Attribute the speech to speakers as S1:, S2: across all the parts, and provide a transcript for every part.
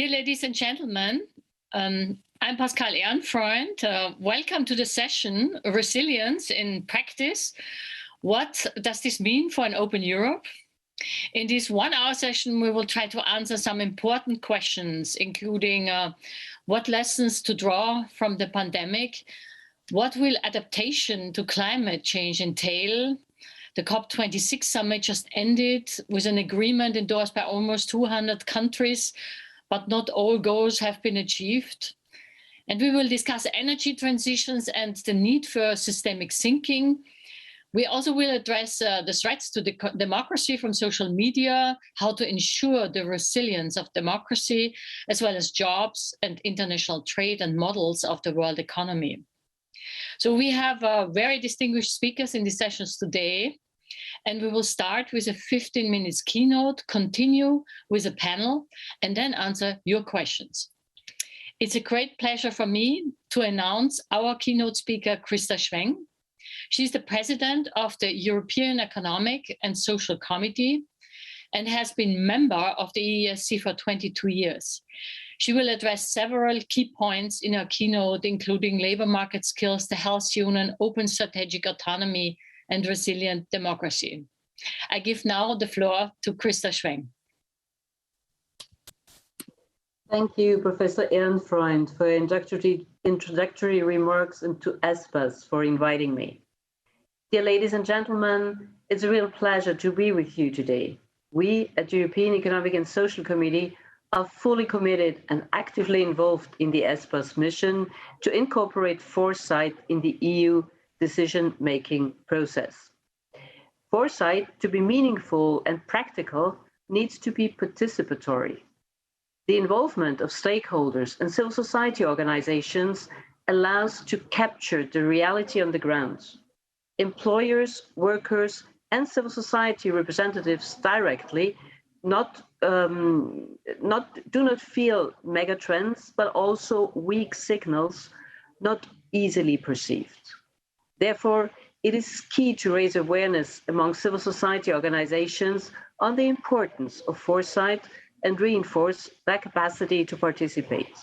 S1: Dear ladies and gentlemen, I'm Pascale Ehrenfreund. Welcome to the session, Resilience in Practice. What does this mean for an open Europe? In this 1 hour session, we will try to answer some important questions, including what lessons to draw from the pandemic, what will adaptation to climate change entail? The COP26 summit just ended with an agreement endorsed by almost 200 countries, but not all goals have been achieved. And we will discuss energy transitions and the need for systemic thinking. We also will address the threats to the democracy from social media, how to ensure the resilience of democracy, as well as jobs and international trade and models of the world economy. So we have very distinguished speakers in the sessions today, and we will start with a 15 minutes keynote, continue with a panel, and then answer your questions. It's a great pleasure for me to announce our keynote speaker, Christa Schweng. She's the president of the European Economic and Social Committee and has been member of the EESC for 22 years. She will address several key points in her keynote, including labor market skills, the health union, open strategic autonomy, and resilient democracy. I give now the floor to Christa Schweng.
S2: Thank you, Professor Ehrenfreund, for introductory remarks, and to ESPAS for inviting me. Dear ladies and gentlemen, it's a real pleasure to be with you today. We at the European Economic and Social Committee are fully committed and actively involved in the ESPAS mission to incorporate foresight in the EU decision-making process. Foresight, to be meaningful and practical, needs to be participatory. The involvement of stakeholders and civil society organizations allows to capture the reality on the ground. Employers, workers, and civil society representatives directly do not feel megatrends, but also weak signals not easily perceived. Therefore, it is key to raise awareness among civil society organizations on the importance of foresight and reinforce their capacity to participate.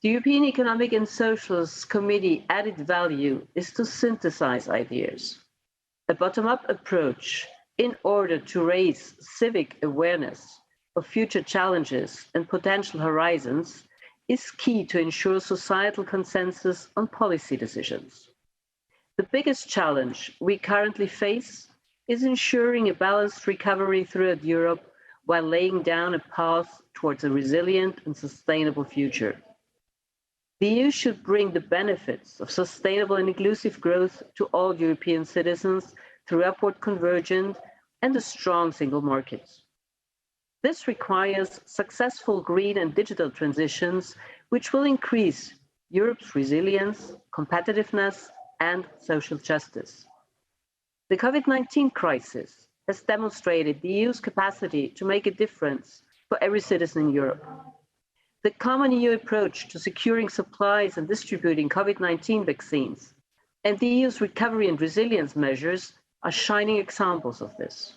S2: The European Economic and Social Committee added value is to synthesize ideas. A bottom-up approach in order to raise civic awareness of future challenges and potential horizons is key to ensure societal consensus on policy decisions. The biggest challenge we currently face is ensuring a balanced recovery throughout Europe while laying down a path towards a resilient and sustainable future. The EU should bring the benefits of sustainable and inclusive growth to all European citizens through upward convergence and a strong single market. This requires successful green and digital transitions, which will increase Europe's resilience, competitiveness, and social justice. The COVID-19 crisis has demonstrated the EU's capacity to make a difference for every citizen in Europe. The common EU approach to securing supplies and distributing COVID-19 vaccines and the EU's recovery and resilience measures are shining examples of this.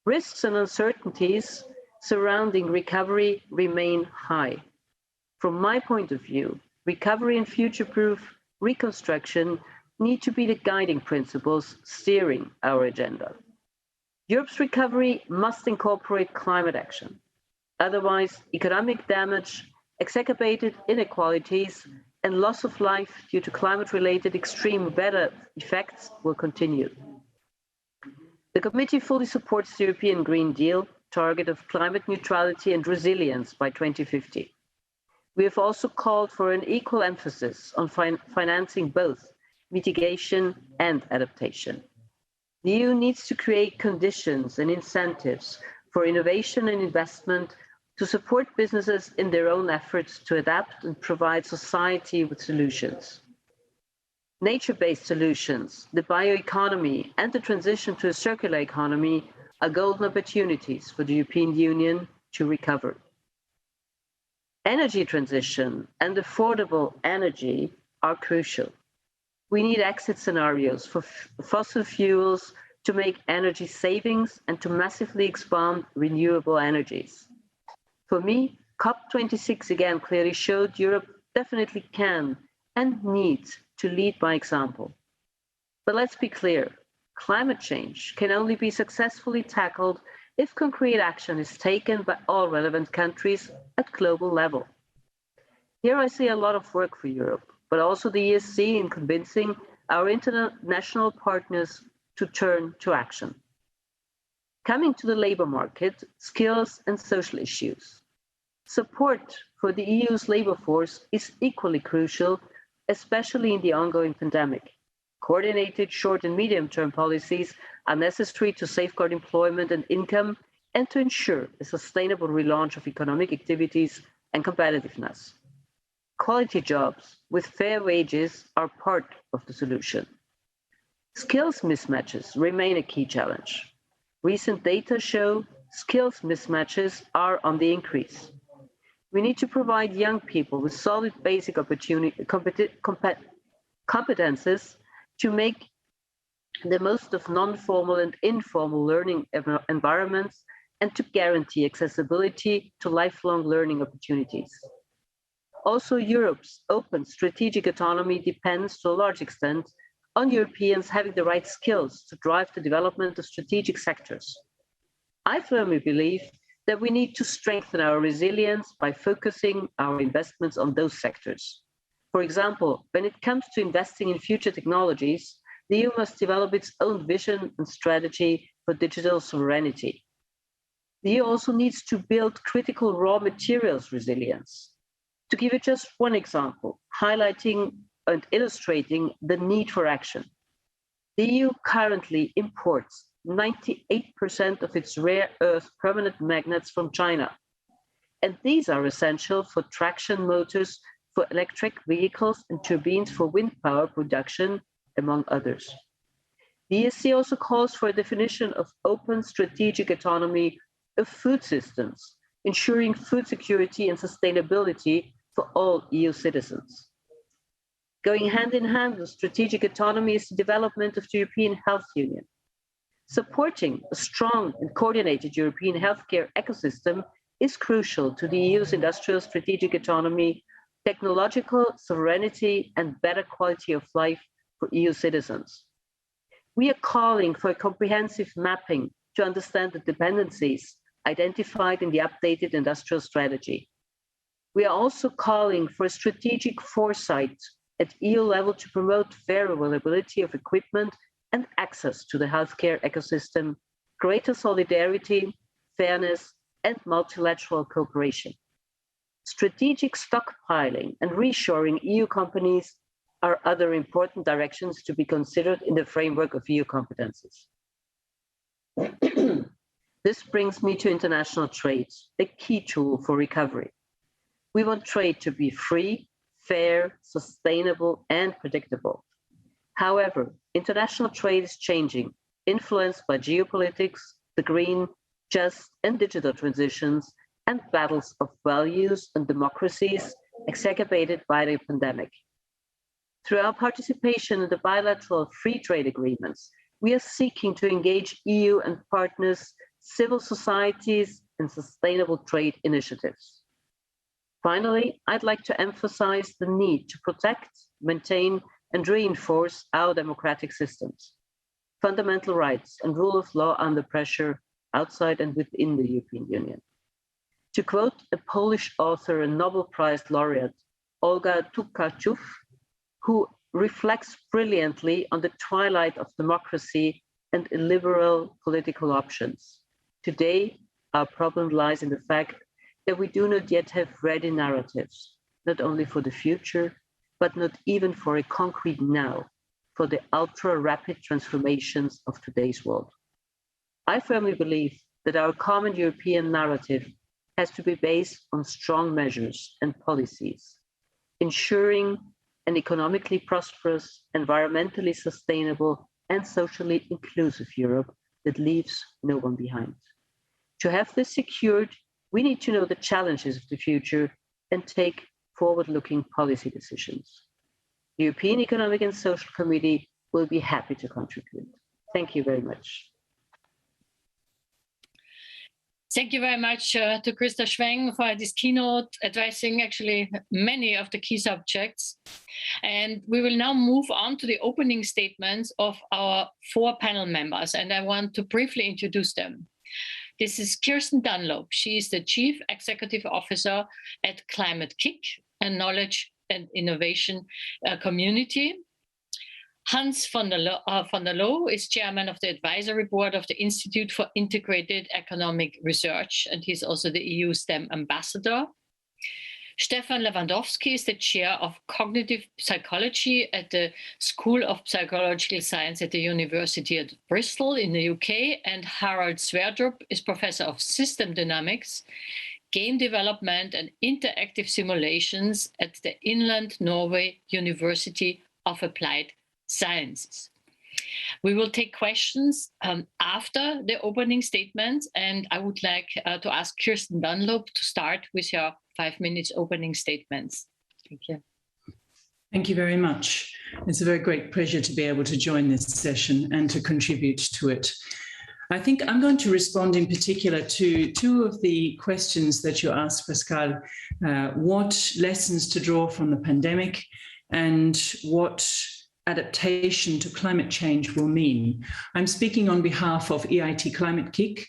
S2: Risks and uncertainties surrounding recovery remain high. From my point of view, recovery and future-proof reconstruction need to be the guiding principles steering our agenda. Europe's recovery must incorporate climate action. Otherwise, economic damage, exacerbated inequalities, and loss of life due to climate-related extreme weather effects will continue. The committee fully supports the European Green Deal target of climate neutrality and resilience by 2050. We have also called for an equal emphasis on financing both mitigation and adaptation. The EU needs to create conditions and incentives for innovation and investment to support businesses in their own efforts to adapt and provide society with solutions. Nature-based solutions, the bioeconomy, and the transition to a circular economy are golden opportunities for the European Union to recover. Energy transition and affordable energy are crucial. We need exit scenarios for fossil fuels to make energy savings and to massively expand renewable energies. For me, COP26 again clearly showed Europe definitely can and needs to lead by example. But let's be clear, climate change can only be successfully tackled if concrete action is taken by all relevant countries at global level. Here I see a lot of work for Europe, but also the ESC in convincing our international partners to turn to action. Coming to the labor market, skills and social issues. Support for the EU's labor force is equally crucial, especially in the ongoing pandemic. Coordinated short and medium-term policies are necessary to safeguard employment and income and to ensure a sustainable relaunch of economic activities and competitiveness. Quality jobs with fair wages are part of the solution. Skills mismatches remain a key challenge. Recent data show skills mismatches are on the increase. We need to provide young people with solid basic competences to make the most of non-formal and informal learning environments and to guarantee accessibility to lifelong learning opportunities. Also, Europe's open strategic autonomy depends to a large extent on Europeans having the right skills to drive the development of strategic sectors. I firmly believe that we need to strengthen our resilience by focusing our investments on those sectors. For example, when it comes to investing in future technologies, the EU must develop its own vision and strategy for digital sovereignty. The EU also needs to build critical raw materials resilience. To give you just one example, highlighting and illustrating the need for action. The EU currently imports 98% of its rare earth permanent magnets from China. And these are essential for traction motors for electric vehicles and turbines for wind power production, among others. The ESC also calls for a definition of open strategic autonomy of food systems, ensuring food security and sustainability for all EU citizens. Going hand in hand with strategic autonomy is the development of the European Health Union. Supporting a strong and coordinated European healthcare ecosystem is crucial to the EU's industrial strategic autonomy, technological sovereignty, and better quality of life for EU citizens. We are calling for a comprehensive mapping to understand the dependencies identified in the updated industrial strategy. We are also calling for a strategic foresight at EU level to promote fair availability of equipment and access to the healthcare ecosystem, greater solidarity, fairness, and multilateral cooperation. Strategic stockpiling and reshoring EU companies are other important directions to be considered in the framework of EU competences. This brings me to international trade, a key tool for recovery. We want trade to be free, fair, sustainable, and predictable. However, international trade is changing, influenced by geopolitics, the green, just, and digital transitions, and battles of values and democracies exacerbated by the pandemic. Through our participation in the bilateral free trade agreements, we are seeking to engage EU and partners, civil societies, and sustainable trade initiatives. Finally, I'd like to emphasize the need to protect, maintain, and reinforce our democratic systems, fundamental rights, and rule of law under pressure outside and within the European Union. To quote a Polish author and Nobel Prize laureate, Olga Tokarczuk, who reflects brilliantly on the twilight of democracy and illiberal political options. Today, our problem lies in the fact that we do not yet have ready narratives, not only for the future, but not even for a concrete now, for the ultra-rapid transformations of today's world. I firmly believe that our common European narrative has to be based on strong measures and policies, ensuring an economically prosperous, environmentally sustainable, and socially inclusive Europe that leaves no one behind. To have this secured, we need to know the challenges of the future and take forward-looking policy decisions. The European Economic and Social Committee will be happy to contribute. Thank you very much.
S1: Thank you very much to Christa Schweng for this keynote, addressing actually many of the key subjects. And we will now move on to the opening statements of our 4 panel members, and I want to briefly introduce them. This is Kirsten Dunlop. She is the Chief Executive Officer at Climate-KIC, a knowledge and innovation community. Hans van der Loo is chairman of the advisory board of the Institute for Integrated Economic Research, and he's also the EU STEM ambassador. Stephan Lewandowsky is the chair of cognitive psychology at the School of Psychological Science at the University of Bristol in the UK, and Harald Sverdrup is professor of system dynamics, game development and interactive simulations at the Inland Norway University of Applied Sciences. We will take questions after the opening statements, and I would like to ask Kirsten Dunlop to start with your 5 minutes opening statements. Thank you.
S3: Thank you very much. It's a very great pleasure to be able to join this session and to contribute to it. I think I'm going to respond in particular to 2 of the questions that you asked, Pascale. What lessons to draw from the pandemic and what adaptation to climate change will mean. I'm speaking on behalf of EIT Climate-KIC.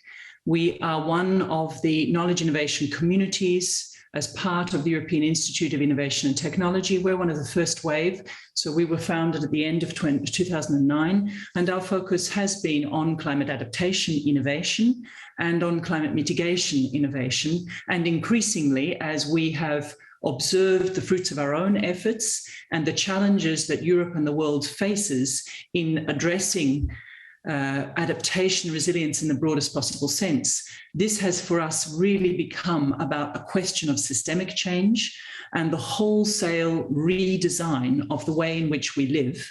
S3: We are one of the knowledge innovation communities as part of the European Institute of Innovation and Technology. We're one of the first wave. So we were founded at the end of 2009, and our focus has been on climate adaptation innovation and on climate mitigation innovation. And increasingly, as we have observed the fruits of our own efforts and the challenges that Europe and the world faces in addressing adaptation, resilience in the broadest possible sense. This has for us really become about a question of systemic change and the wholesale redesign of the way in which we live,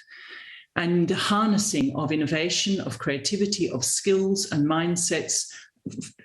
S3: and the harnessing of innovation, of creativity, of skills and mindsets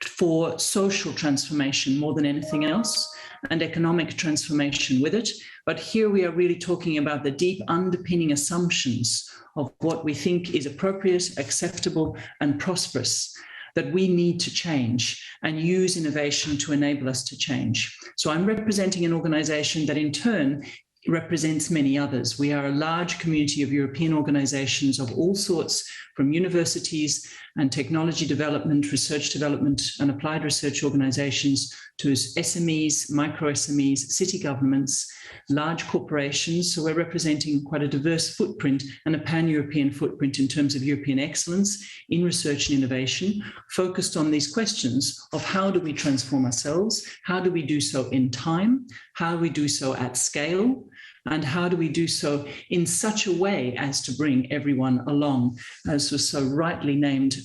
S3: for social transformation more than anything else, and economic transformation with it. But here we are really talking about the deep underpinning assumptions of what we think is appropriate, acceptable, and prosperous, that we need to change and use innovation to enable us to change. So I'm representing an organization that in turn represents many others. We are a large community of European organizations of all sorts, from universities and technology development, research development, and applied research organizations to SMEs, micro SMEs, city governments, large corporations. So we're representing quite a diverse footprint and a pan-European footprint in terms of European excellence in research and innovation, focused on these questions of how do we transform ourselves, how do we do so in time, how do we do so at scale, and how do we do so in such a way as to bring everyone along, as was so rightly named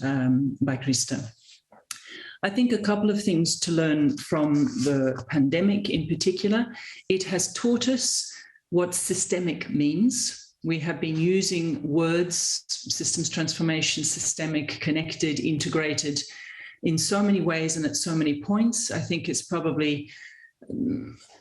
S3: by Christa. I think a couple of things to learn from the pandemic in particular. It has taught us what systemic means. We have been using words, systems transformation, systemic, connected, integrated, in so many ways and at so many points. I think it's probably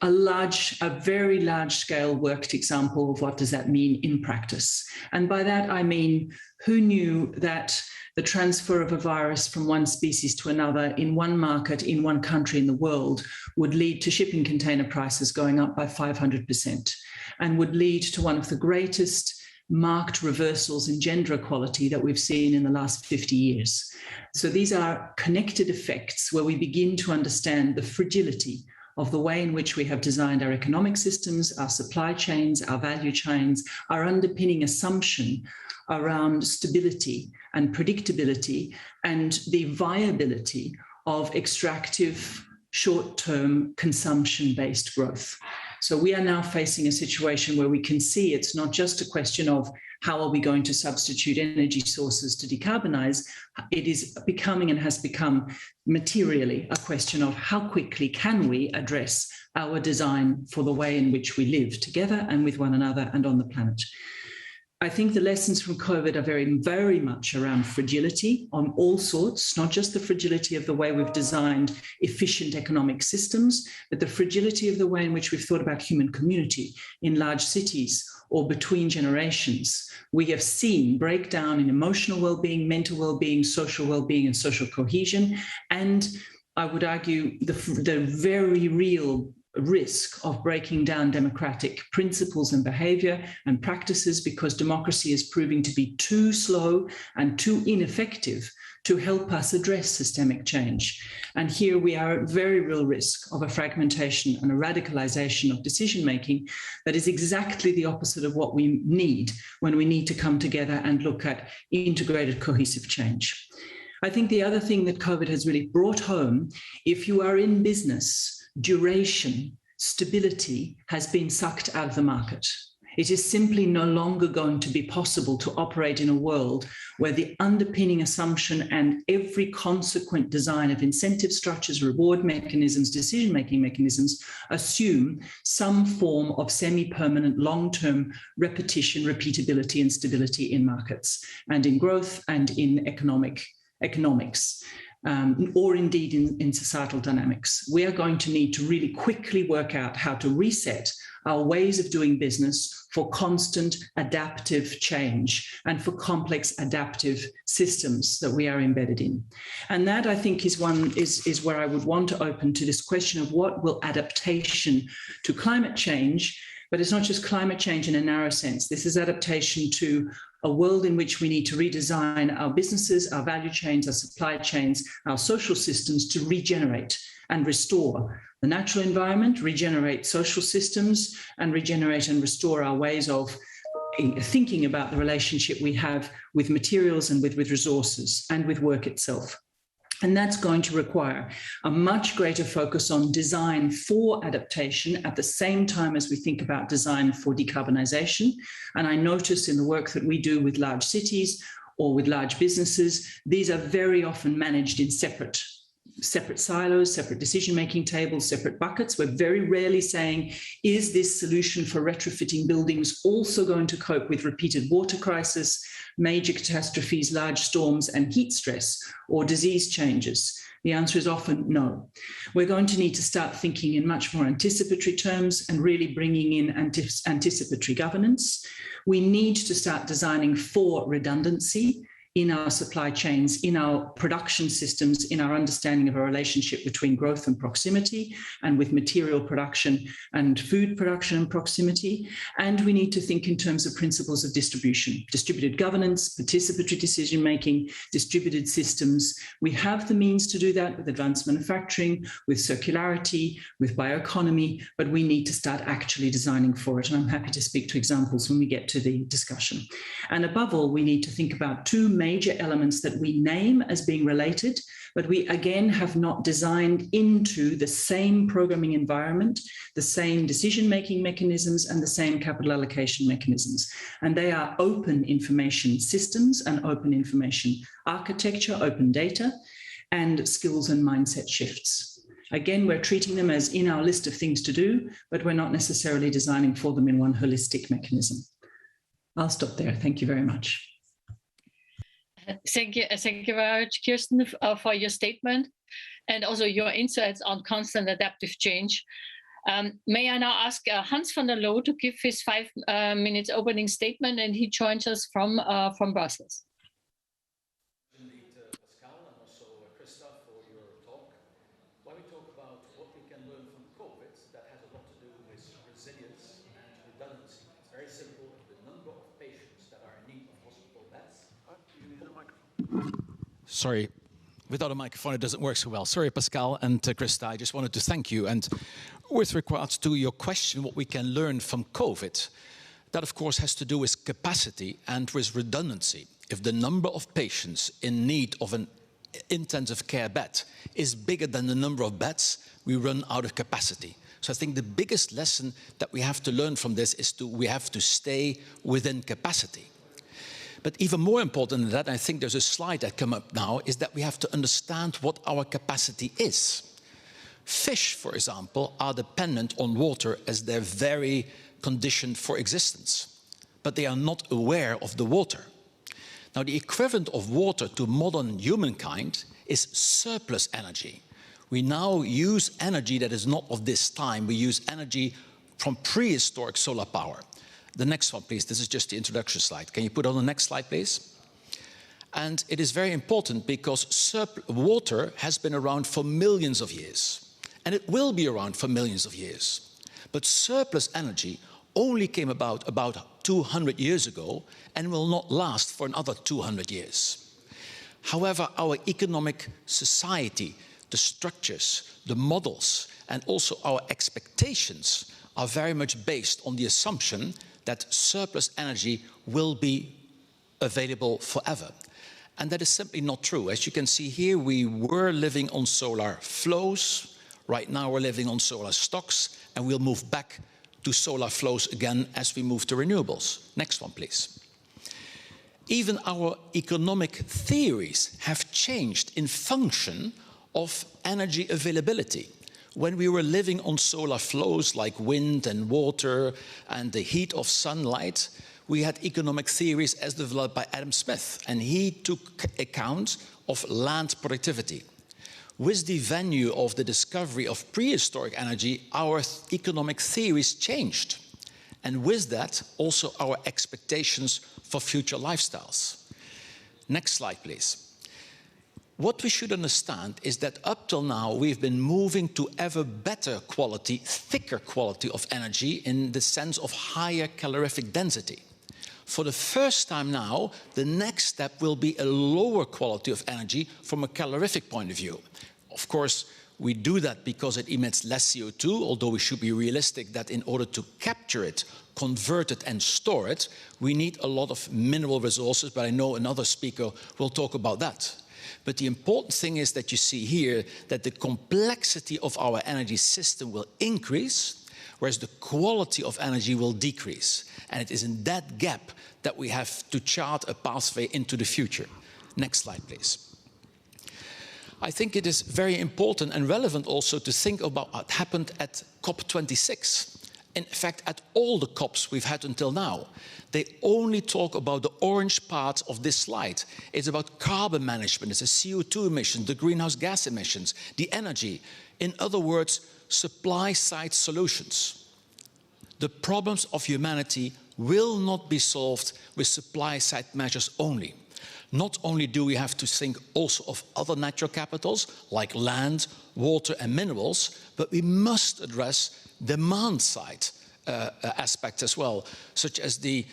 S3: a very large scale worked example of what does that mean in practice. And by that, I mean, who knew that the transfer of a virus from one species to another in one market, in one country in the world, would lead to shipping container prices going up by 500% and would lead to one of the greatest marked reversals in gender equality that we've seen in the last 50 years. So these are connected effects where we begin to understand the fragility of the way in which we have designed our economic systems, our supply chains, our value chains, our underpinning assumption around stability and predictability and the viability of extractive, short-term, consumption-based growth. So we are now facing a situation where we can see it's not just a question of how are we going to substitute energy sources to decarbonize. It is becoming and has become materially a question of how quickly can we address our design for the way in which we live together and with one another and on the planet. I think the lessons from COVID are very, very much around fragility on all sorts, not just the fragility of the way we've designed efficient economic systems, but the fragility of the way in which we've thought about human community in large cities or between generations. We have seen breakdown in emotional well-being, mental well-being, social well-being, and social cohesion, and I would argue, the very real risk of breaking down democratic principles and behavior and practices, because democracy is proving to be too slow and too ineffective to help us address systemic change. And here we are at very real risk of a fragmentation and a radicalization of decision-making that is exactly the opposite of what we need when we need to come together and look at integrated, cohesive change. I think the other thing that COVID has really brought home, if you are in business, duration, stability has been sucked out of the market. It is simply no longer going to be possible to operate in a world where the underpinning assumption and every consequent design of incentive structures, reward mechanisms, decision-making mechanisms assume some form of semi-permanent, long-term repetition, repeatability, and stability in markets and in growth and in economics. Or indeed in societal dynamics. We are going to need to really quickly work out how to reset our ways of doing business for constant adaptive change and for complex adaptive systems that we are embedded in. And that, I think, is where I would want to open to this question of what will adaptation to climate change. But it's not just climate change in a narrow sense. This is adaptation to a world in which we need to redesign our businesses, our value chains, our supply chains, our social systems to regenerate and restore the natural environment, regenerate social systems, and regenerate and restore our ways of thinking about the relationship we have with materials and with resources and with work itself. And that's going to require a much greater focus on design for adaptation at the same time as we think about design for decarbonization. And I notice in the work that we do with large cities or with large businesses, these are very often managed in separate silos, separate decision-making tables, separate buckets. We're very rarely saying, is this solution for retrofitting buildings also going to cope with repeated water crisis, major catastrophes, large storms, and heat stress, or disease changes? The answer is often no. We're going to need to start thinking in much more anticipatory terms and really bringing in anticipatory governance. We need to start designing for redundancy in our supply chains, in our production systems, in our understanding of a relationship between growth and proximity, and with material production and food production and proximity. And we need to think in terms of principles of distribution, distributed governance, participatory decision-making, distributed systems. We have the means to do that with advanced manufacturing, with circularity, with bioeconomy, but we need to start actually designing for it. And I'm happy to speak to examples when we get to the discussion. And above all, we need to think about two major elements that we name as being related, but we again have not designed into the same programming environment, the same decision-making mechanisms, and the same capital allocation mechanisms. And they are open information systems and open information architecture, open data, and skills and mindset shifts. Again, we're treating them as in our list of things to do, but we're not necessarily designing for them in one holistic mechanism. I'll stop there. Thank you very much.
S1: Thank you very much, Kirsten, for your statement and also your insights on constant adaptive change. May I now ask Hans van der Loo to give his 5 minutes opening statement, and he joins us from Brussels.
S4: Indeed, Pascale, and also Christa for your talk. When we talk about what we can learn from COVID, that has a lot to do with resilience and redundancy. It's very simple. The number of patients that are in need of hospital beds. Sorry, without a microphone it doesn't work so well. Sorry, Pascale and Christa, I just wanted to thank you. And with regards to your question, what we can learn from COVID, that of course has to do with capacity and with redundancy. If the number of patients in need of an intensive care bed is bigger than the number of beds, we run out of capacity. So I think the biggest lesson that we have to learn from this is we have to stay within capacity. But even more important than that, I think there's a slide that comes up now, is that we have to understand what our capacity is. Fish, for example, are dependent on water as their very condition for existence, but they are not aware of the water. Now, the equivalent of water to modern humankind is surplus energy. We now use energy that is not of this time. We use energy from prehistoric solar power. The next one, please. This is just the introduction slide. Can you put on the next slide, please? And it is very important because water has been around for millions of years, and it will be around for millions of years. But surplus energy only came about 200 years ago and will not last for another 200 years. However, our economic society, the structures, the models, and also our expectations are very much based on the assumption that surplus energy will be available forever. And that is simply not true. As you can see here, we were living on solar flows. Right now we're living on solar stocks, and we'll move back to solar flows again as we move to renewables. Next one, please. Even our economic theories have changed in function of energy availability. When we were living on solar flows like wind and water and the heat of sunlight, we had economic theories as developed by Adam Smith, and he took account of land productivity. With the venue of the discovery of prehistoric energy, our economic theories changed. And with that, also our expectations for future lifestyles. Next slide, please. What we should understand is that up till now, we've been moving to ever better quality, thicker quality of energy in the sense of higher calorific density. For the first time now, the next step will be a lower quality of energy from a calorific point of view. Of course, we do that because it emits less CO2, although we should be realistic that in order to capture it, convert it and store it, we need a lot of mineral resources, but I know another speaker will talk about that. But the important thing is that you see here that the complexity of our energy system will increase, whereas the quality of energy will decrease. And it is in that gap that we have to chart a pathway into the future. Next slide, please. I think it is very important and relevant also to think about what happened at COP26. In fact, at all the COPs we've had until now, they only talk about the orange part of this slide. It's about carbon management, it's the CO2 emissions, the greenhouse gas emissions, the energy. In other words, supply-side solutions. The problems of humanity will not be solved with supply-side measures only. Not only do we have to think also of other natural capitals like land, water and minerals, but we must address demand-side aspects as well, such as the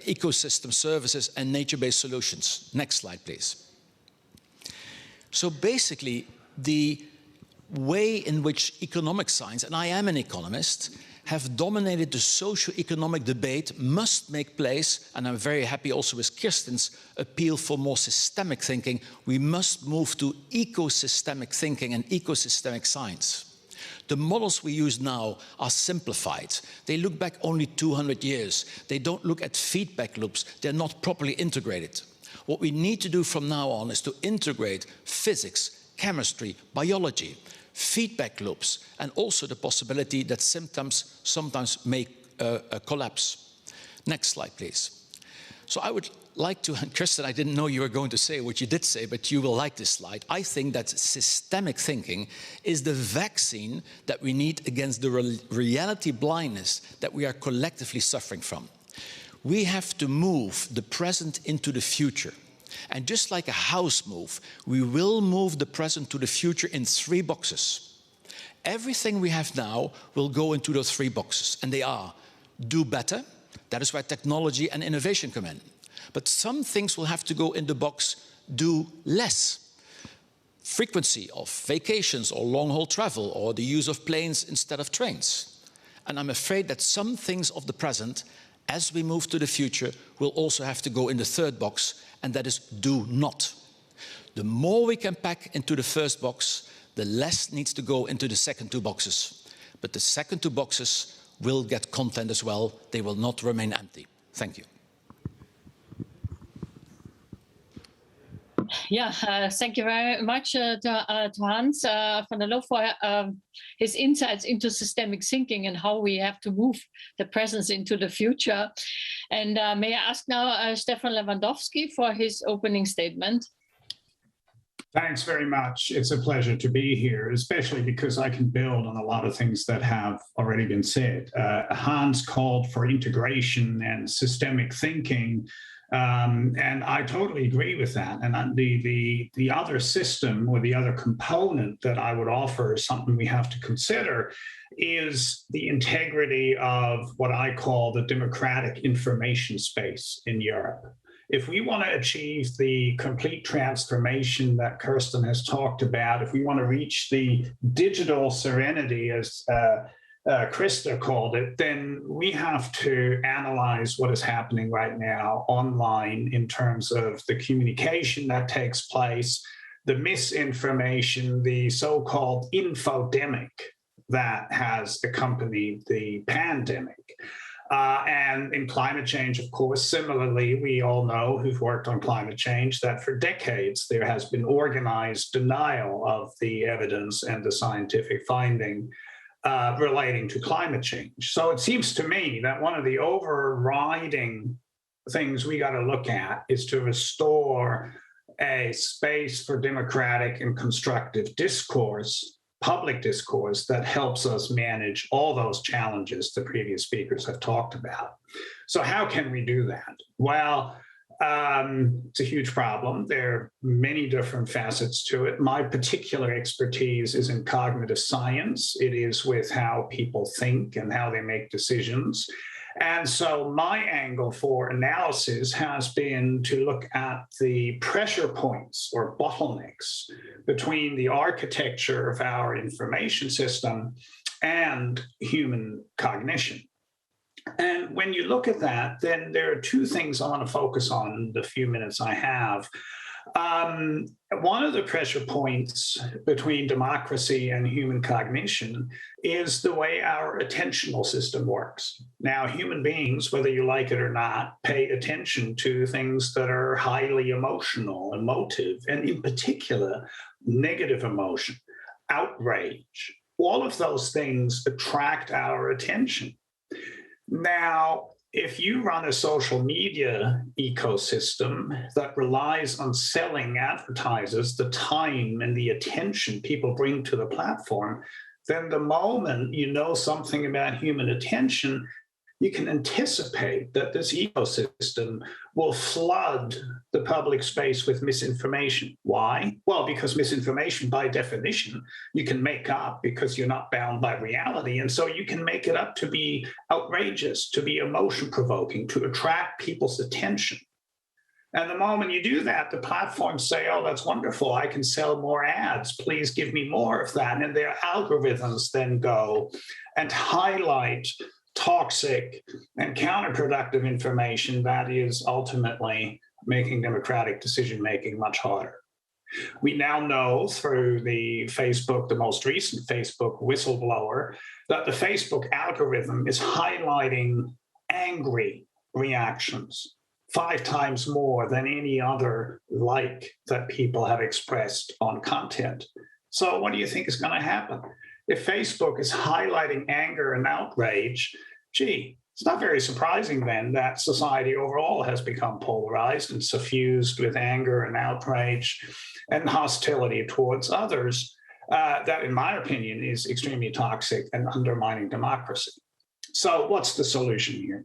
S4: ecosystem services and nature-based solutions. Next slide, please. So basically, the way in which economic science, and I am an economist, have dominated the socio-economic debate must make place, and I'm very happy also with Kirsten's appeal for more systemic thinking. We must move to ecosystemic thinking and ecosystemic science. The models we use now are simplified. They look back only 200 years. They don't look at feedback loops. They're not properly integrated. What we need to do from now on is to integrate physics, chemistry, biology, feedback loops, and also the possibility that symptoms sometimes may collapse. Next slide, please. So I would like to, and Kirsten, I didn't know you were going to say what you did say, but you will like this slide. I think that systemic thinking is the vaccine that we need against the reality blindness that we are collectively suffering from. We have to move the present into the future. And just like a house move, we will move the present to the future in 3 boxes. Everything we have now will go into those 3 boxes, and they are do better. That is where technology and innovation come in. But some things will have to go in the box do less. Frequency of vacations or long-haul travel, or the use of planes instead of trains. And I'm afraid that some things of the present, as we move to the future, will also have to go in the 3rd box, and that is do not. The more we can pack into the first box, the less needs to go into the second 2 boxes. But the second 2 boxes will get content as well. They will not remain empty. Thank you.
S1: Yeah, thank you very much to Hans van der Loof for his insights into systemic thinking and how we have to move the present into the future. And may I ask now Stephan Lewandowsky for his opening statement.
S5: Thanks very much. It's a pleasure to be here, especially because I can build on a lot of things that have already been said. Hans called for integration and systemic thinking And I totally agree with that. And the other system or the other component that I would offer is something we have to consider is the integrity of what I call the democratic information space in Europe. If we want to achieve the complete transformation that Kirsten has talked about, if we want to reach the digital serenity, as Christa called it, then we have to analyze what is happening right now online in terms of the communication that takes place, the misinformation, the so-called infodemic that has accompanied the pandemic. And in climate change, of course, similarly, we all know who've worked on climate change that for decades there has been organized denial of the evidence and the scientific finding relating to climate change. So it seems to me that one of the overriding things we got to look at is to restore a space for democratic and constructive discourse, public discourse, that helps us manage all those challenges the previous speakers have talked about. So how can we do that? Well, it's a huge problem. There are many different facets to it. My particular expertise is in cognitive science. It is with how people think and how they make decisions. And so my angle for analysis has been to look at the pressure points or bottlenecks between the architecture of our information system and human cognition. And when you look at that, then there are two things I want to focus on in the few minutes I have. One of the pressure points between democracy and human cognition is the way our attentional system works. Now, human beings, whether you like it or not, pay attention to things that are highly emotional, emotive, and in particular, negative emotion, outrage. All of those things attract our attention. Now, if you run a social media ecosystem that relies on selling advertisers the time and the attention people bring to the platform, then the moment you know something about human attention, you can anticipate that this ecosystem will flood the public space with misinformation. Why? Well, because misinformation, by definition, you can make up because you're not bound by reality. And so you can make it up to be outrageous, to be emotion-provoking, to attract people's attention. And the moment you do that, the platforms say, oh, that's wonderful. I can sell more ads. Please give me more of that. And their algorithms then go and highlight toxic and counterproductive information that is ultimately making democratic decision-making much harder. We now know through the most recent Facebook whistleblower, that the Facebook algorithm is highlighting angry reactions 5 times more than any other like that people have expressed on content. So what do you think is going to happen? If Facebook is highlighting anger and outrage, it's not very surprising then that society overall has become polarized and suffused with anger and outrage and hostility towards others. That, in my opinion, is extremely toxic and undermining democracy. So what's the solution here?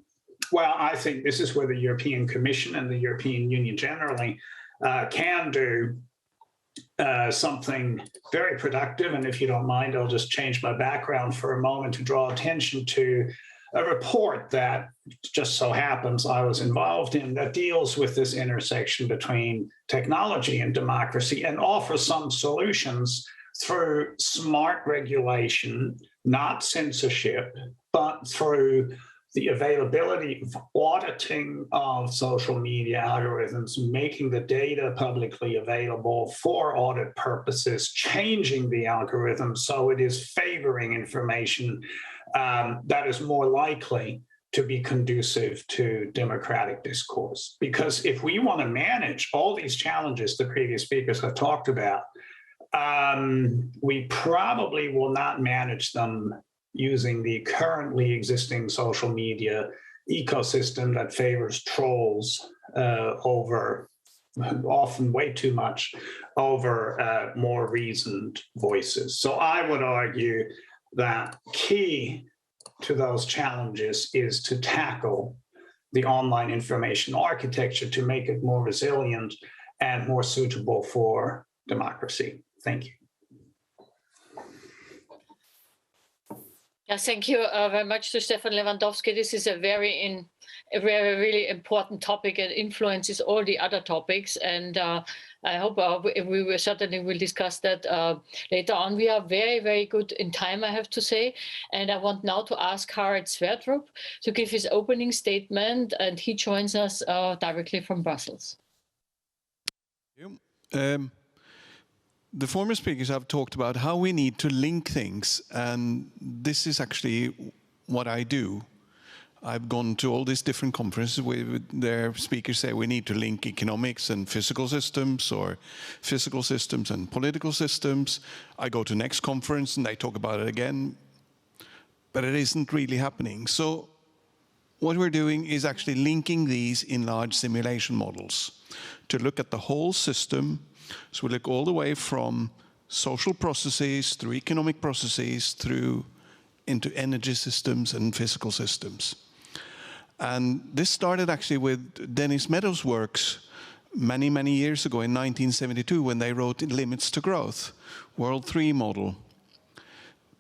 S5: Well, I think this is where the European Commission and the European Union generally can do something very productive. And if you don't mind, I'll just change my background for a moment to draw attention to a report that just so happens I was involved in that deals with this intersection between technology and democracy and offers some solutions through smart regulation, not censorship, but through the availability of auditing of social media algorithms, making the data publicly available for audit purposes, changing the algorithm so it is favoring information that is more likely to be conducive to democratic discourse. Because if we want to manage all these challenges the previous speakers have talked about, we probably will not manage them using the currently existing social media ecosystem that favors trolls over, often way too much, over more reasoned voices. So I would argue that key to those challenges is to tackle the online information architecture to make it more resilient and more suitable for democracy. Thank you.
S1: Yeah, thank you very much to Stephan Lewandowsky. This is a very really important topic and influences all the other topics. And I hope we will certainly discuss that later on. We are very, very good in time, I have to say. And I want now to ask Harald Sverdrup to give his opening statement, and he joins us directly from Brussels.
S6: Thank you. The former speakers have talked about how we need to link things, and this is actually what I do. I've gone to all these different conferences where their speakers say we need to link economics and physical systems, or physical systems and political systems. I go to next conference and they talk about it again, but it isn't really happening. So what we're doing is actually linking these in large simulation models to look at the whole system. So we look all the way from social processes through economic processes through into energy systems and physical systems. And this started actually with Dennis Meadows' works many, many years ago in 1972 when they wrote Limits to Growth, World 3 model.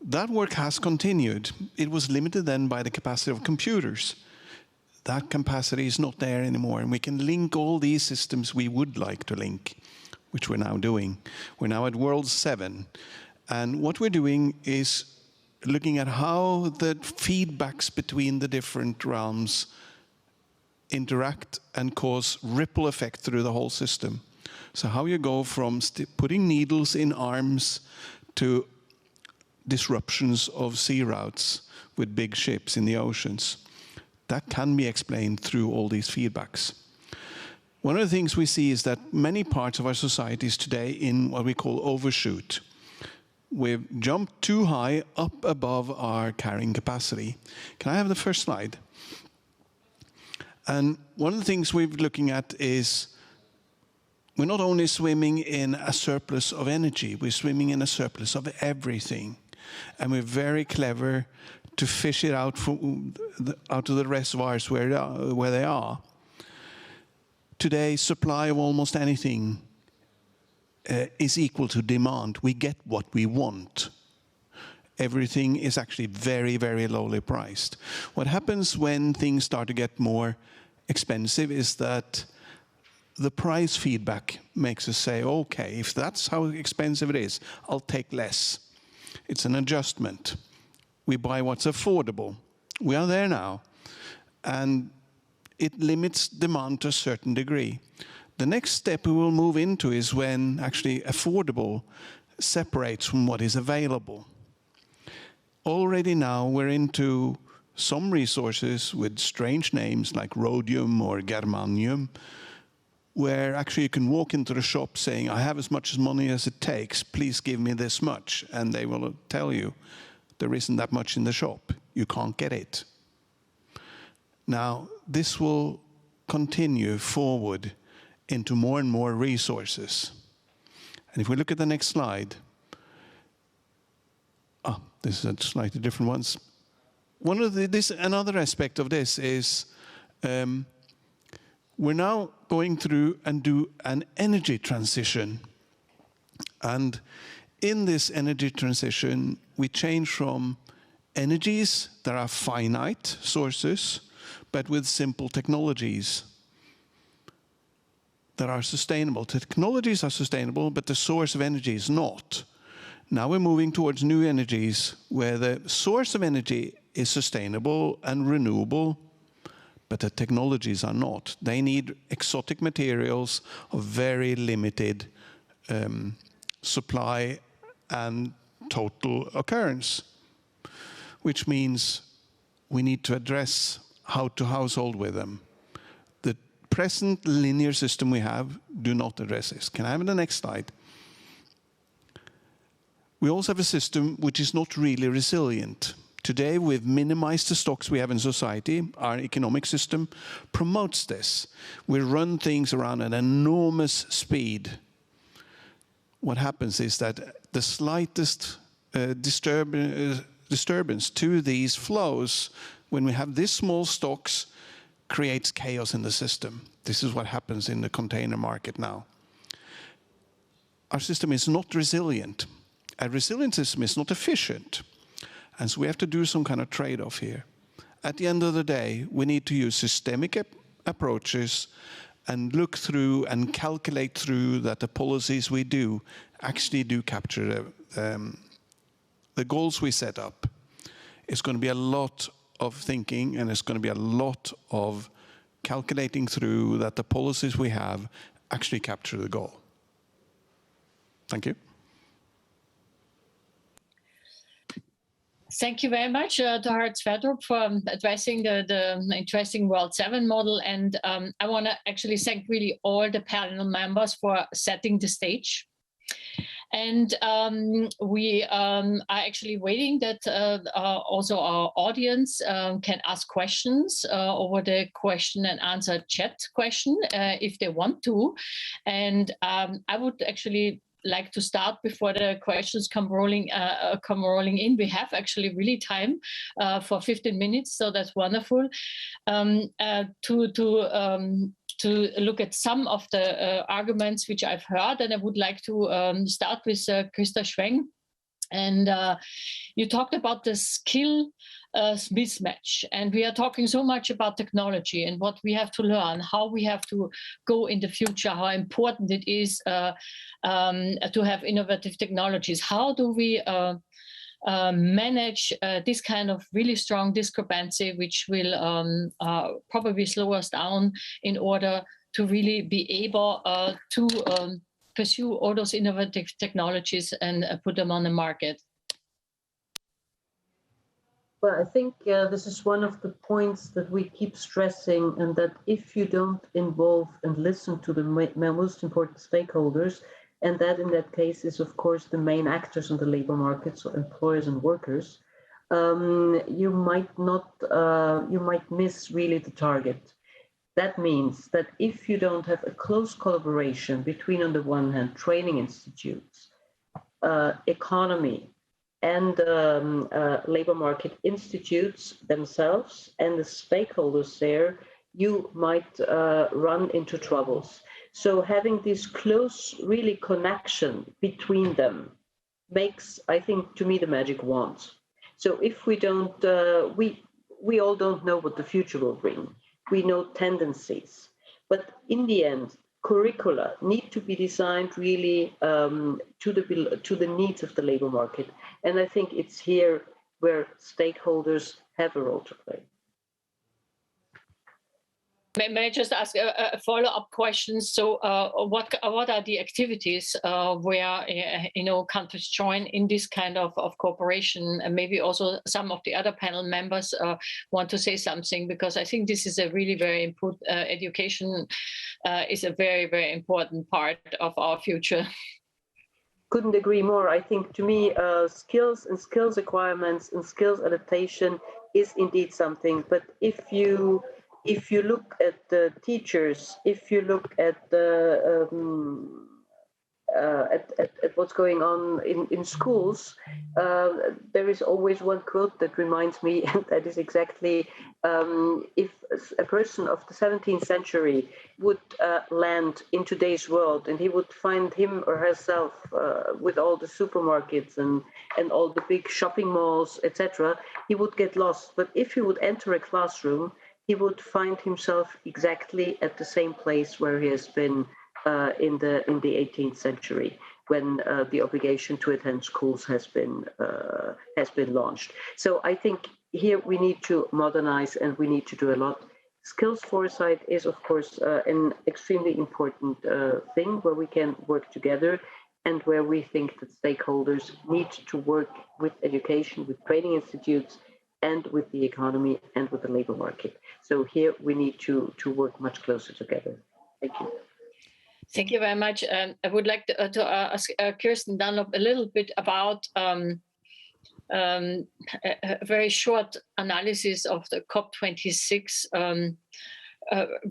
S6: That work has continued. It was limited then by the capacity of computers. That capacity is not there anymore, and we can link all these systems we would like to link, which we're now doing. We're now at World 7. And what we're doing is looking at how the feedbacks between the different realms interact and cause ripple effect through the whole system. So how you go from putting needles in arms to disruptions of sea routes with big ships in the oceans. That can be explained through all these feedbacks. One of the things we see is that many parts of our societies today in what we call overshoot. We've jumped too high up above our carrying capacity. Can I have the first slide? And one of the things we're looking at is we're not only swimming in a surplus of energy, we're swimming in a surplus of everything. And we're very clever to fish it out out of the reservoirs where they are. Today, supply of almost anything is equal to demand. We get what we want. Everything is actually very, very lowly priced. What happens when things start to get more expensive is that the price feedback makes us say, okay, if that's how expensive it is, I'll take less. It's an adjustment. We buy what's affordable. We are there now. And it limits demand to a certain degree. The next step we will move into is when actually affordable separates from what is available. Already now we're into some resources with strange names like rhodium or germanium, where actually you can walk into the shop saying, I have as much money as it takes, please give me this much. And they will tell you, there isn't that much in the shop, you can't get it. Now, this will continue forward into more and more resources. And if we look at the next slide, this is a slightly different ones. Another aspect of this is we're now going through and do an energy transition. And in this energy transition, we change from energies that are finite sources, but with simple technologies that are sustainable. Technologies are sustainable, but the source of energy is not. Now we're moving towards new energies where the source of energy is sustainable and renewable, but the technologies are not. They need exotic materials of very limited supply and total occurrence, which means we need to address how to household with them. The present linear system we have do not address this. Can I have the next slide? We also have a system which is not really resilient. Today, we've minimized the stocks we have in society. Our economic system promotes this. We run things around an enormous speed. What happens is that the slightest disturbance to these flows, when we have these small stocks, creates chaos in the system. This is what happens in the container market now. Our system is not resilient. A resilient system is not efficient. And so we have to do some kind of trade-off here. At the end of the day, we need to use systemic approaches and look through and calculate through that the policies we do actually do capture the goals we set up. It's going to be a lot of thinking, and it's going to be a lot of calculating through that the policies we have actually capture the goal. Thank you.
S1: Thank you very much to Harald Sverdrup for addressing the interesting World 7 model. And I want to actually thank really all the panel members for setting the stage. And we are actually waiting that also our audience can ask questions over the question and answer chat question if they want to. And I would actually like to start before the questions come rolling in. We have actually really time for 15 minutes, so that's wonderful. To look at some of the arguments which I've heard, and I would like to start with Christa Schweng. And you talked about the skill mismatch, and we are talking so much about technology and what we have to learn, how we have to go in the future, how important it is to have innovative technologies. How do we manage this kind of really strong discrepancy, which will probably slow us down in order to really be able to pursue all those innovative technologies and put them on the market?
S2: Well, I think this is one of the points that we keep stressing, and that if you don't involve and listen to the most important stakeholders, and that in that case is, of course, the main actors on the labor market, so employers and workers, you might miss really the target. That means that if you don't have a close collaboration between, on the one hand, training institutes, economy, and labor market institutes themselves and the stakeholders there, you might run into troubles. So having this close, really, connection between them makes, I think, to me, the magic wand. So if we don't, we all don't know what the future will bring. We know tendencies, but in the end, curricula need to be designed really to the needs of the labor market. And I think it's here where stakeholders have a role to play.
S1: May I just ask a follow-up question? So, what are the activities where countries join in this kind of cooperation? And maybe also some of the other panel members want to say something, because I think this is a really very important education is a very, very important part of our future.
S2: Couldn't agree more. I think, to me, skills and skills requirements and skills adaptation is indeed something. But if you look at the teachers, if you look at the at what's going on in schools, there is always one quote that reminds me, and that is exactly, if a person of the 17th century would land in today's world, and he would find him or herself with all the supermarkets and all the big shopping malls, etc., he would get lost. But if he would enter a classroom, he would find himself exactly at the same place where he has been in the 18th century, when the obligation to attend schools has been launched. So I think here we need to modernize, and we need to do a lot. Skills foresight is, of course, an extremely important thing where we can work together, and where we think that stakeholders need to work with education, with training institutes, and with the economy and with the labor market. So here we need to work much closer together. Thank you.
S1: Thank you very much. I would like to ask Kirsten Dunlop a little bit about a very short analysis of the COP26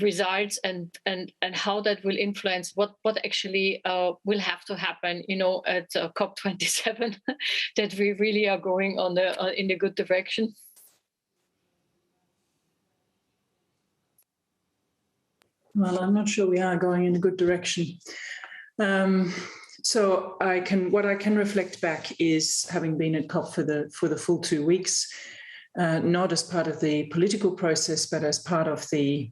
S1: results and how that will influence what actually will have to happen, at COP27, that we really are going in the good direction.
S3: Well, I'm not sure we are going in a good direction. So what I can reflect back is having been at COP for the full 2 weeks, not as part of the political process, but as part of the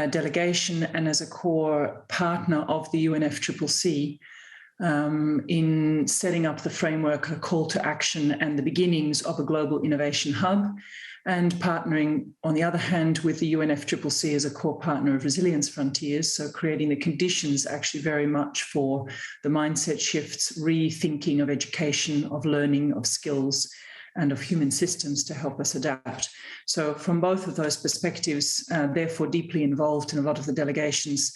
S3: delegation and as a core partner of the UNFCCC in setting up the framework, a call to action and the beginnings of a global innovation hub, and partnering, on the other hand, with the UNFCCC as a core partner of Resilience Frontiers, so creating the conditions actually very much for the mindset shifts, rethinking of education, of learning, of skills, and of human systems to help us adapt. So from both of those perspectives, therefore deeply involved in a lot of the delegations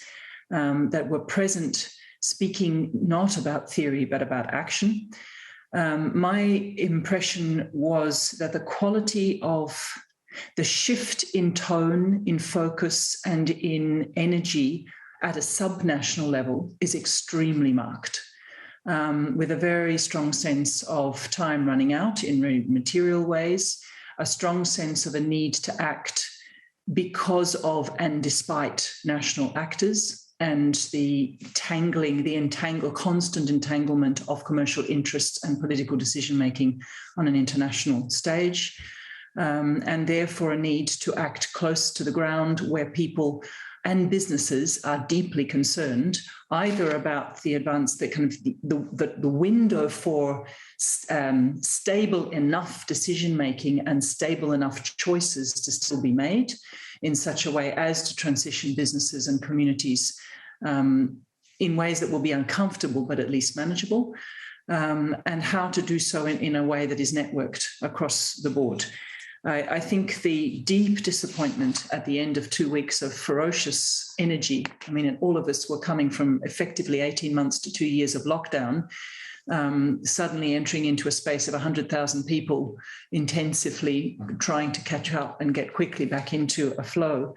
S3: that were present, speaking not about theory, but about action. My impression was that the quality of the shift in tone, in focus, and in energy at a subnational level is extremely marked, with a very strong sense of time running out in very material ways, a strong sense of a need to act because of and despite national actors, and the constant entanglement of commercial interests and political decision-making on an international stage, and therefore a need to act close to the ground where people and businesses are deeply concerned, either about the the window for stable enough decision-making and stable enough choices to still be made in such a way as to transition businesses and communities in ways that will be uncomfortable, but at least manageable, and how to do so in a way that is networked across the board. I think the deep disappointment at the end of 2 weeks of ferocious energy, I mean, all of us were coming from effectively 18 months to 2 years of lockdown, suddenly entering into a space of 100,000 people intensively trying to catch up and get quickly back into a flow.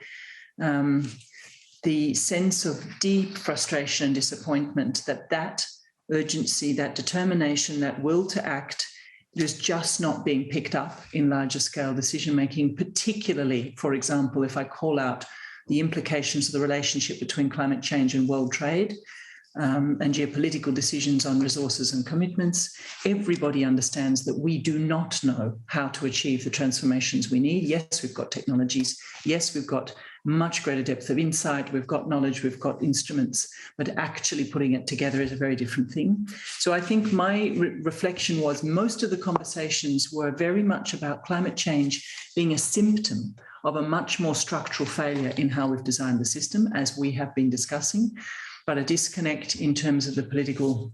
S3: The sense of deep frustration and disappointment that urgency, that determination, that will to act is just not being picked up in larger scale decision-making, particularly, for example, if I call out the implications of the relationship between climate change and world trade, and geopolitical decisions on resources and commitments. Everybody understands that we do not know how to achieve the transformations we need. Yes, we've got technologies. Yes, we've got much greater depth of insight. We've got knowledge. We've got instruments. But actually putting it together is a very different thing. So I think my reflection was most of the conversations were very much about climate change being a symptom of a much more structural failure in how we've designed the system, as we have been discussing, but a disconnect in terms of the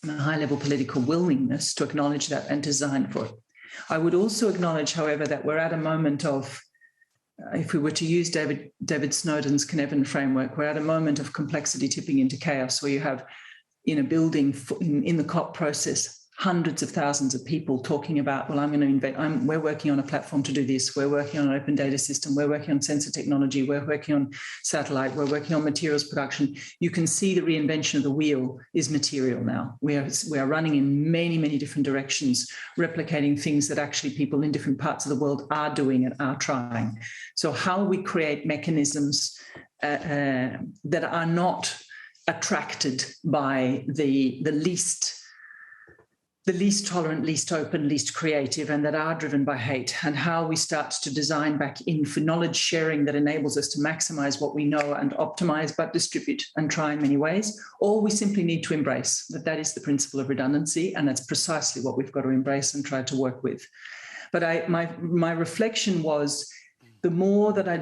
S3: high-level political willingness to acknowledge that and design for it. I would also acknowledge, however, that we're at a moment of, if we were to use David Snowden's Cynefin framework, we're at a moment of complexity tipping into chaos, where you have in a building in the COP process hundreds of thousands of people talking about, well, I'm going to invent, we're working on a platform to do this, we're working on an open data system, we're working on sensor technology, we're working on satellite, we're working on materials production. You can see the reinvention of the wheel is material now. We are running in many, many different directions, replicating things that actually people in different parts of the world are doing and are trying. So how we create mechanisms that are not attracted by the least tolerant, least open, least creative, and that are driven by hate, and how we start to design back in for knowledge sharing that enables us to maximize what we know and optimize, but distribute and try in many ways. Or we simply need to embrace that is the principle of redundancy, and that's precisely what we've got to embrace and try to work with. But my reflection was, the more that I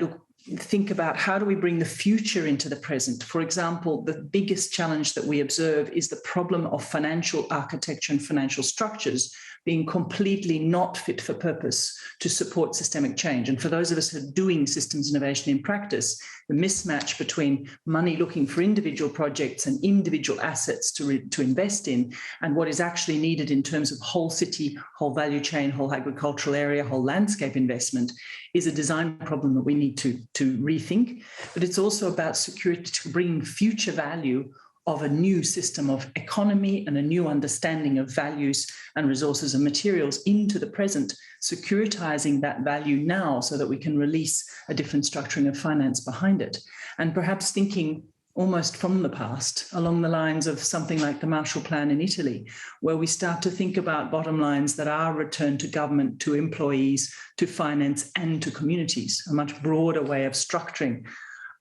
S3: think about how do we bring the future into the present. For example, the biggest challenge that we observe is the problem of financial architecture and financial structures being completely not fit for purpose to support systemic change. And for those of us who are doing systems innovation in practice, the mismatch between money looking for individual projects and individual assets to invest in, and what is actually needed in terms of whole city, whole value chain, whole agricultural area, whole landscape investment, is a design problem that we need to rethink. But it's also about security, to bring future value of a new system of economy and a new understanding of values and resources and materials into the present, securitizing that value now so that we can release a different structuring of finance behind it. And perhaps thinking almost from the past, along the lines of something like the Marshall Plan in Italy, where we start to think about bottom lines that are returned to government, to employees, to finance, and to communities, a much broader way of structuring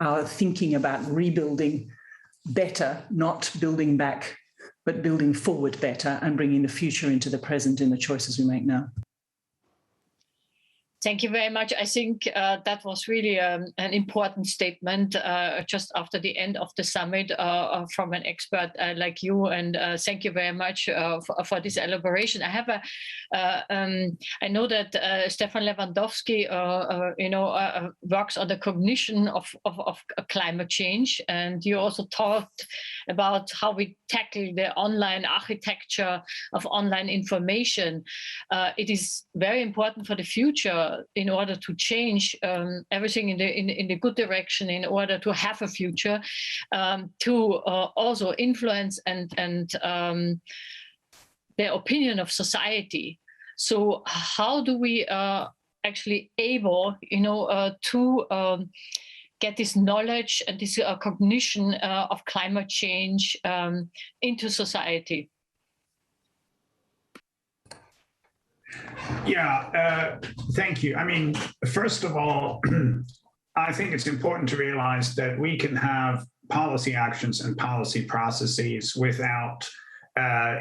S3: our thinking about rebuilding better, not building back, but building forward better and bringing the future into the present in the choices we make now.
S1: Thank you very much. I think that was really an important statement just after the end of the summit from an expert like you. And thank you very much for this elaboration. I have I know that Stephan Lewandowsky, works on the cognition of climate change. And you also talked about how we tackle the online architecture of online information. It is very important for the future in order to change everything in the good direction, in order to have a future, to also influence and the opinion of society. So how do we actually able, to get this knowledge and this cognition of climate change into society?
S5: Yeah, thank you. I mean, first of all, I think it's important to realize that we can have policy actions and policy processes without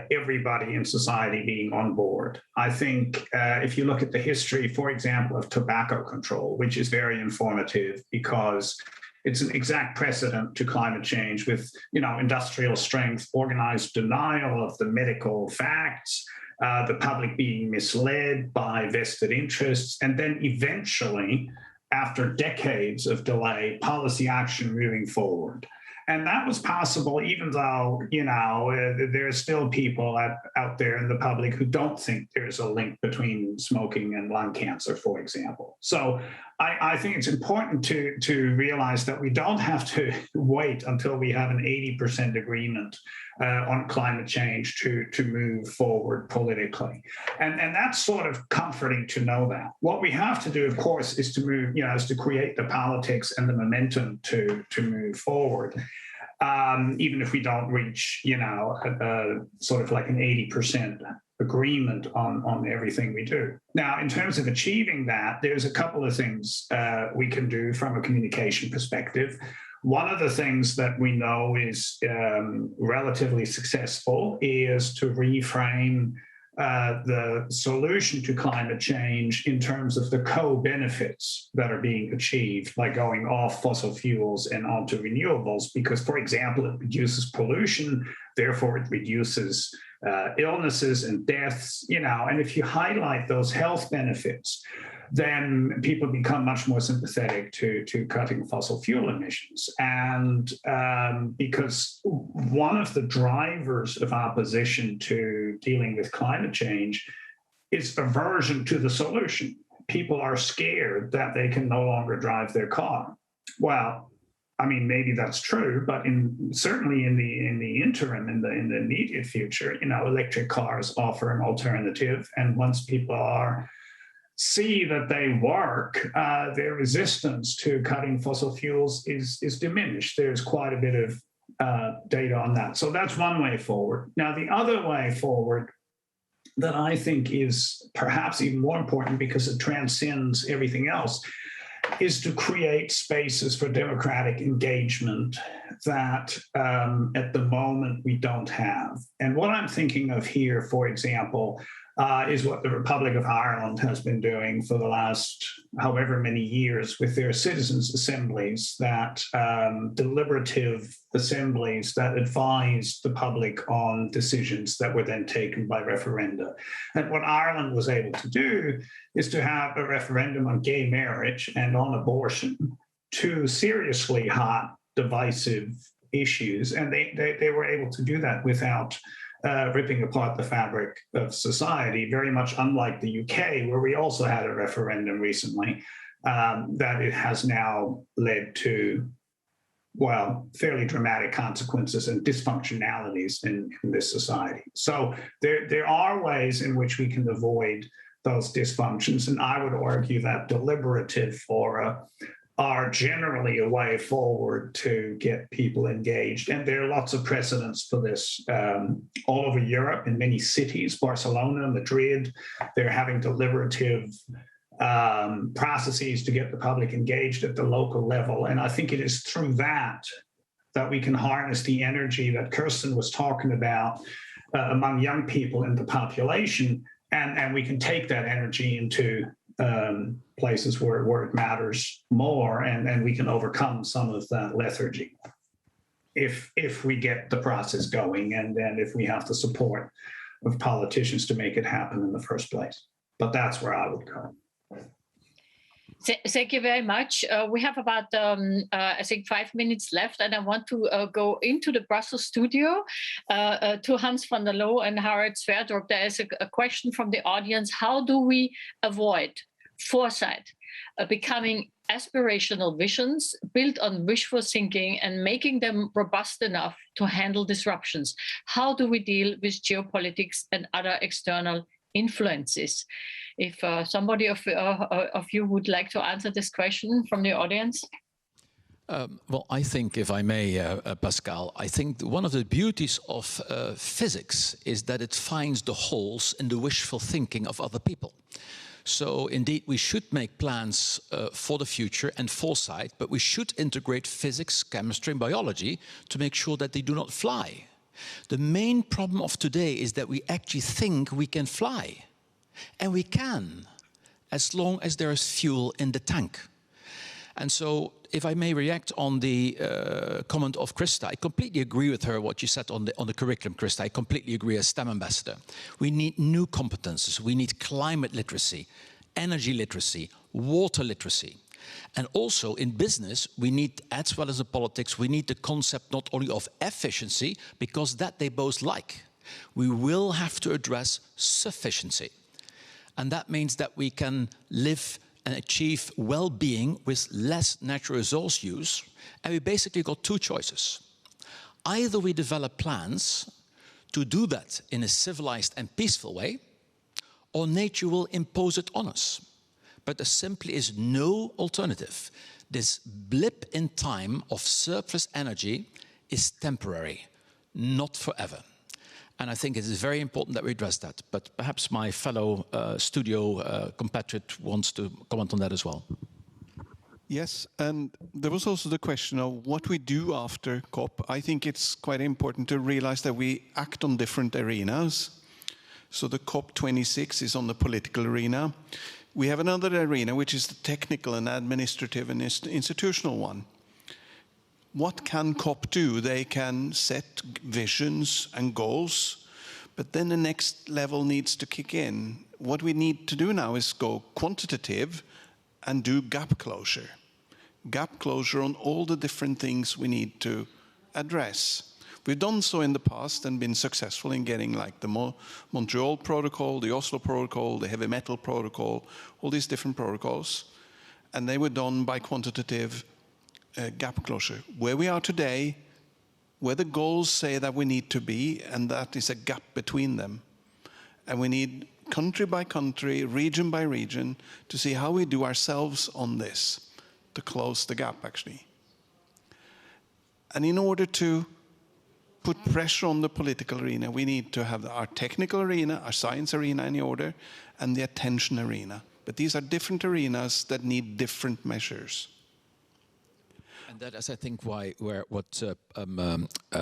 S5: everybody in society being on board. I think if you look at the history, for example, of tobacco control, which is very informative because it's an exact precedent to climate change with, industrial strength, organized denial of the medical facts, the public being misled by vested interests, and then eventually, after decades of delay, policy action moving forward. And that was possible even though, there are still people out there in the public who don't think there's a link between smoking and lung cancer, for example. So I think it's important to realize that we don't have to wait until we have an 80% agreement on climate change to move forward politically. And that's sort of comforting to know that. What we have to do, of course, is to move, is to create the politics and the momentum to move forward. Even if we don't reach, sort of like an 80% agreement on everything we do. Now, in terms of achieving that, there's a couple of things we can do from a communication perspective. One of the things that we know is relatively successful is to reframe the solution to climate change in terms of the co-benefits that are being achieved by going off fossil fuels and onto renewables, because, for example, it reduces pollution, therefore it reduces illnesses and deaths, and if you highlight those health benefits, then people become much more sympathetic to cutting fossil fuel emissions. And because one of the drivers of opposition to dealing with climate change is aversion to the solution. People are scared that they can no longer drive their car. Well, I mean, maybe that's true, but certainly in the interim, in the immediate future, electric cars offer an alternative. And once people see that they work, their resistance to cutting fossil fuels is diminished. There's quite a bit of data on that. So that's one way forward. Now, the other way forward that I think is perhaps even more important because it transcends everything else is to create spaces for democratic engagement that at the moment we don't have. And what I'm thinking of here, for example, is what the Republic of Ireland has been doing for the last however many years with their citizens' assemblies, that deliberative assemblies that advise the public on decisions that were then taken by referenda. And what Ireland was able to do is to have a referendum on gay marriage and on abortion, two seriously hot, divisive issues. And they were able to do that without ripping apart the fabric of society, very much unlike the UK, where we also had a referendum recently that it has now led to well, fairly dramatic consequences and dysfunctionalities in this society. So there are ways in which we can avoid those dysfunctions. And I would argue that deliberative fora are generally a way forward to get people engaged. And there are lots of precedents for this all over Europe in many cities, Barcelona, Madrid. They're having deliberative processes to get the public engaged at the local level. And I think it is through that we can harness the energy that Kirsten was talking about among young people in the population. And we can take that energy into places where it matters more, and we can overcome some of that lethargy if we get the process going, and then if we have the support of politicians to make it happen in the first place. But that's where I would go.
S1: Thank you very much. We have about, I think, 5 minutes left, and I want to go into the Brussels studio to Hans van der Loo and Harald Sverdrup. There is a question from the audience. How do we avoid foresight becoming aspirational visions built on wishful thinking and making them robust enough to handle disruptions? How do we deal with geopolitics and other external influences? If somebody of you would like to answer this question from the audience.
S4: Well, I think, if I may, Pascale, I think one of the beauties of physics is that it finds the holes in the wishful thinking of other people. So indeed, we should make plans for the future and foresight, but we should integrate physics, chemistry, and biology to make sure that they do not fly. The main problem of today is that we actually think we can fly. And we can, as long as there is fuel in the tank. And so, if I may react on the comment of Christa, I completely agree with her, what you said on the curriculum, Christa. I completely agree as STEM ambassador. We need new competences. We need climate literacy, energy literacy, water literacy. And also in business, we need, as well as the politics, we need the concept not only of efficiency, because that they both like. We will have to address sufficiency. And that means that we can live and achieve well-being with less natural resource use. And we basically got two choices. Either we develop plans to do that in a civilized and peaceful way, or nature will impose it on us. But there simply is no alternative. This blip in time of surplus energy is temporary, not forever. And I think it is very important that we address that. But perhaps my fellow studio compatriot wants to comment on that as well.
S6: Yes, and there was also the question of what we do after COP. I think it's quite important to realize that we act on different arenas. So the COP26 is on the political arena. We have another arena, which is the technical and administrative and institutional one. What can COP do? They can set visions and goals, but then the next level needs to kick in. What we need to do now is go quantitative and do gap closure. Gap closure on all the different things we need to address. We've done so in the past and been successful in getting like the Montreal Protocol, the Oslo Protocol, the Heavy Metal Protocol, all these different protocols. And they were done by quantitative gap closure. Where we are today, where the goals say that we need to be, and that is a gap between them. And we need country by country, region by region, to see how we do ourselves on this, to close the gap, actually. And in order to put pressure on the political arena, we need to have our technical arena, our science arena in order, and the attention arena. But these are different arenas that need different measures.
S4: And that is, I think, what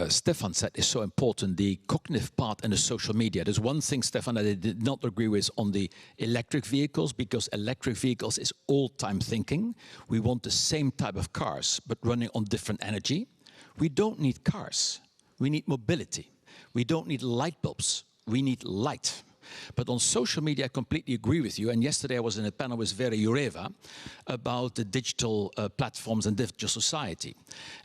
S4: Stephan said is so important, the cognitive part and the social media. There's one thing, Stephan, that I did not agree with on the electric vehicles, because electric vehicles is old-time thinking. We want the same type of cars, but running on different energy. We don't need cars. We need mobility. We don't need light bulbs. We need light. But on social media, I completely agree with you. And yesterday I was in a panel with Vera Jureva about the digital platforms and digital society.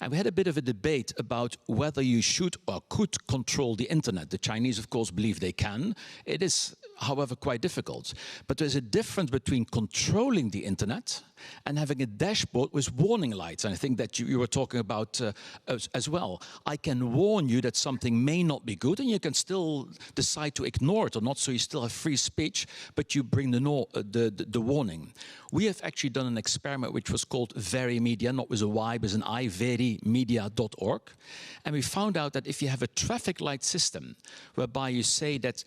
S4: And we had a bit of a debate about whether you should or could control the internet. The Chinese, of course, believe they can. It is, however, quite difficult. But there's a difference between controlling the internet and having a dashboard with warning lights. And I think that you were talking about as well. I can warn you that something may not be good, and you can still decide to ignore it or not, so you still have free speech, but you bring the warning. We have actually done an experiment which was called Verimedia, not with a Y, but an I, verimedia.org. And we found out that if you have a traffic light system whereby you say that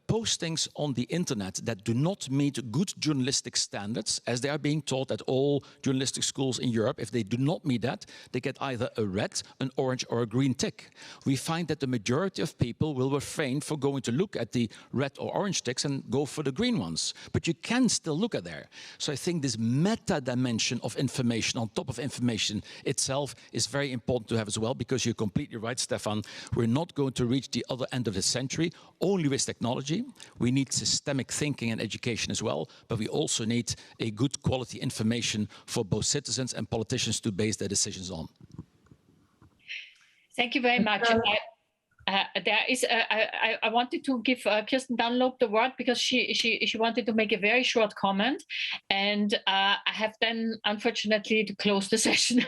S4: postings on the internet that do not meet good journalistic standards, as they are being taught at all journalistic schools in Europe, if they do not meet that, they get either a red, an orange, or a green tick. We find that the majority of people will refrain from going to look at the red or orange ticks and go for the green ones. But you can still look at there. So I think this meta dimension of information on top of information itself is very important to have as well, because you're completely right, Stephan. We're not going to reach the other end of the century only with technology. We need systemic thinking and education as well, but we also need a good quality information for both citizens and politicians to base their decisions on.
S1: Thank you very much. I wanted to give Kirsten Dunlop the word because she wanted to make a very short comment, and I have then unfortunately to close the session.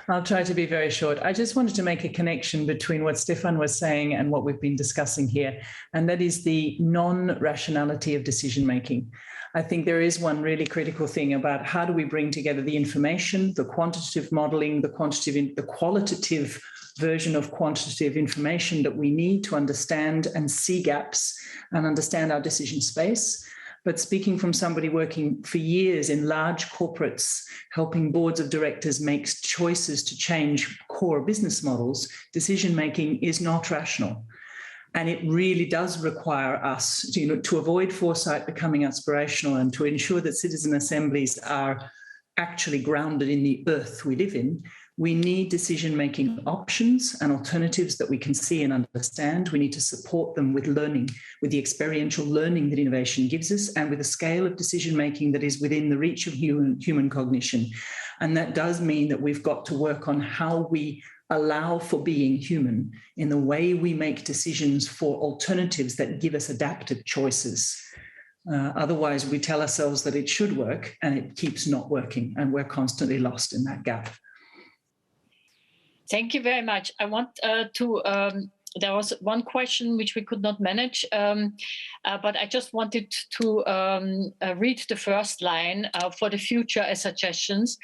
S3: I'll try to be very short. I just wanted to make a connection between what Stephan was saying and what we've been discussing here, and that is the non-rationality of decision making. I think there is one really critical thing about how do we bring together the information, the quantitative modeling, the qualitative version of quantitative information that we need to understand and see gaps and understand our decision space. But speaking from somebody working for years in large corporates, helping boards of directors make choices to change core business models, decision-making is not rational. And it really does require us to avoid foresight becoming aspirational and to ensure that citizen assemblies are actually grounded in the earth we live in. We need decision-making options and alternatives that we can see and understand. We need to support them with learning, with the experiential learning that innovation gives us, and with a scale of decision-making that is within the reach of human cognition. And that does mean that we've got to work on how we allow for being human in the way we make decisions for alternatives that give us adaptive choices. Otherwise, we tell ourselves that it should work and it keeps not working, and we're constantly lost in that gap.
S1: Thank you very much. I want there was one question which we could not manage, but I just wanted to read the first line for the future as suggestions.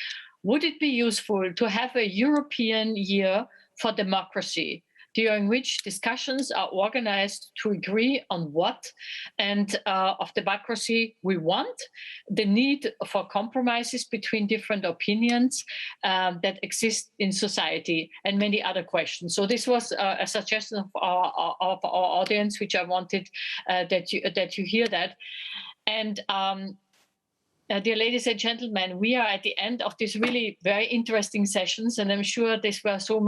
S1: Would it be useful to have a European year for democracy, during which discussions are organized to agree on what and of democracy we want, the need for compromises between different opinions that exist in society, and many other questions. So this was a suggestion of our audience, which I wanted that you hear that. And dear ladies and gentlemen, we are at the end of these really very interesting sessions, and I'm sure these were so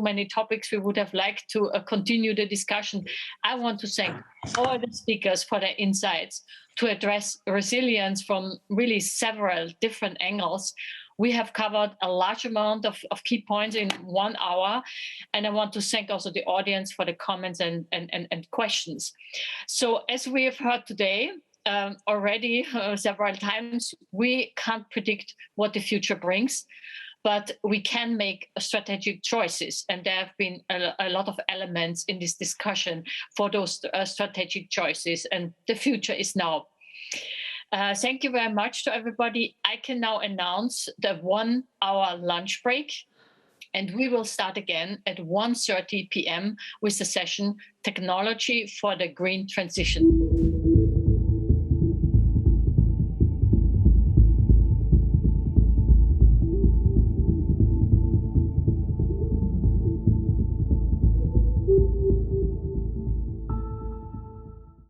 S1: many topics we would have liked to continue the discussion. I want to thank all the speakers for their insights to address resilience from really several different angles. We have covered a large amount of key points in 1 hour, and I want to thank also the audience for the comments and questions. So as we have heard today, already several times, we can't predict what the future brings, but we can make strategic choices. And there have been a lot of elements in this discussion for those strategic choices, and the future is now. Thank you very much to everybody. I can now announce the 1 hour lunch break, and we will start again at 1:30 p.m. with the session Technology for the Green Transition.